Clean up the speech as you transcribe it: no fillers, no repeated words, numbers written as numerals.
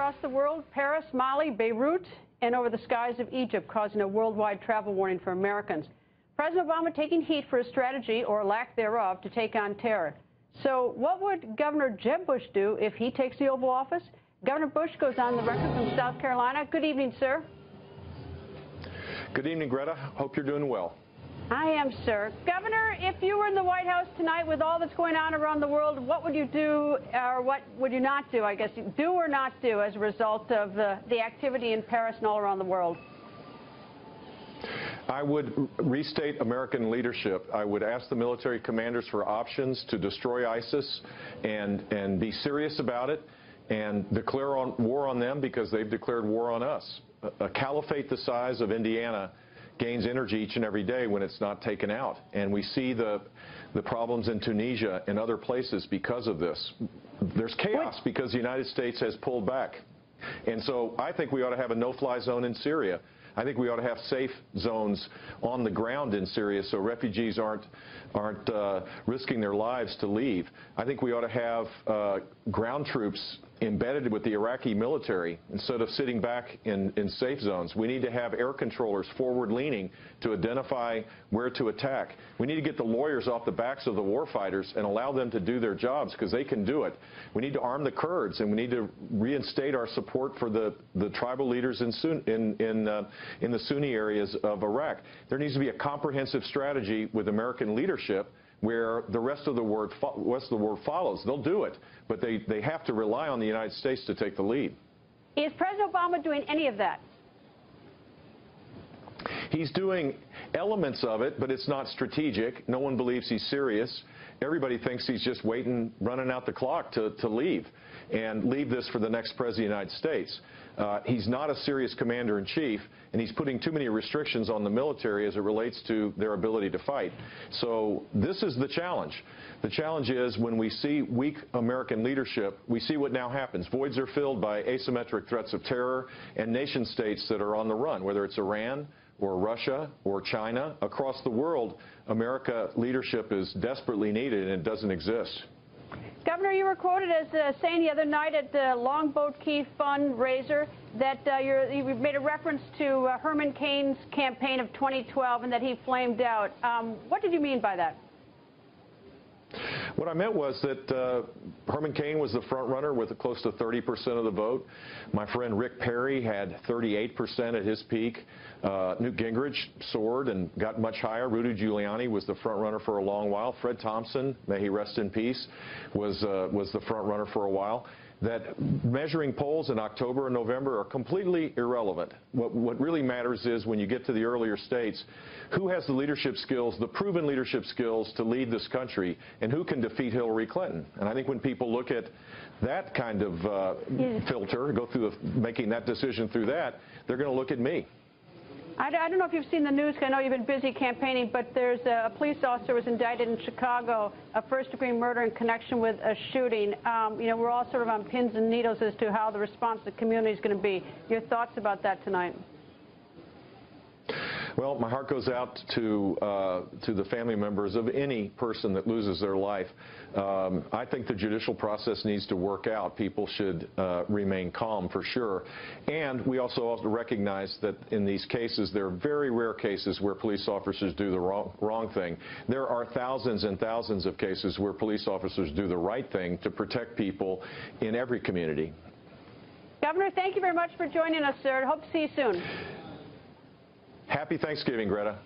across the world, Paris, Mali, Beirut, and over the skies of Egypt, causing a worldwide travel warning for Americans. President Obama taking heat for his strategy, or lack thereof, to take on terror. So what would Governor Jeb Bush do if he takes the Oval Office? Governor Bush goes on the record from South Carolina. Good evening, sir. Good evening, Greta. Hope you're doing well. I am, sir. Governor, if you were in the White House tonight with all that's going on around the world, what would you do, or what would you not do, I guess, do or not do as a result of the activity in Paris and all around the world? I would restate American leadership. I would ask the military commanders for options to destroy ISIS and be serious about it and declare war on them because they've declared war on us. A caliphate the size of Indiana gains energy each and every day when it's not taken out. And we see the problems in Tunisia and other places because of this. There's chaos because the United States has pulled back. And so I think we ought to have a no-fly zone in Syria. I think we ought to have safe zones on the ground in Syria so refugees aren't risking their lives to leave. I think we ought to have ground troops embedded with the Iraqi military instead of sitting back in safe zones. We need to have air controllers forward-leaning to identify where to attack. We need to get the lawyers off the backs of the warfighters and allow them to do their jobs because they can do it. We need to arm the Kurds, and we need to reinstate our support for the tribal leaders in the Sunni areas of Iraq. There needs to be a comprehensive strategy with American leadership where the rest of the world follows. They'll do it, but they have to rely on the United States to take the lead. Is President Obama doing any of that? He's doing elements of it, but it's not strategic. No one believes he's serious. Everybody thinks he's just waiting, running out the clock to leave and leave this for the next president of the United States. He's not a serious commander-in-chief, and he's putting too many restrictions on the military as it relates to their ability to fight. So this is the challenge. The challenge is when we see weak American leadership, we see what now happens. Voids are filled by asymmetric threats of terror and nation-states that are on the run, whether it's Iran or Russia or China. Across the world, America leadership is desperately needed, and it doesn't exist. Governor, you were quoted as saying the other night at the Longboat Key fundraiser that you made a reference to Herman Cain's campaign of 2012 and that he flamed out. What did you mean by that? What I meant was that Herman Cain was the front runner with close to 30% of the vote. My friend Rick Perry had 38% at his peak. Newt Gingrich soared and got much higher. Rudy Giuliani was the front runner for a long while. Fred Thompson, may he rest in peace, was the front runner for a while. That measuring polls in October and November are completely irrelevant. What really matters is when you get to the earlier states, who has the leadership skills, the proven leadership skills to lead this country, and who can defeat Hillary Clinton. And I think when people look at that kind of filter, go through making that decision through that, they're going to look at me. I don't know if you've seen the news, because I know you've been busy campaigning, but there's a police officer was indicted in Chicago, a first-degree murder in connection with a shooting. You know, we're all sort of on pins and needles as to how the response of the community is going to be. Your thoughts about that tonight? Well, my heart goes out to the family members of any person that loses their life. I think the judicial process needs to work out. People should remain calm for sure. And we also have to recognize that in these cases, there are very rare cases where police officers do the wrong thing. There are thousands and thousands of cases where police officers do the right thing to protect people in every community. Governor, thank you very much for joining us, sir. Hope to see you soon. Happy Thanksgiving, Greta.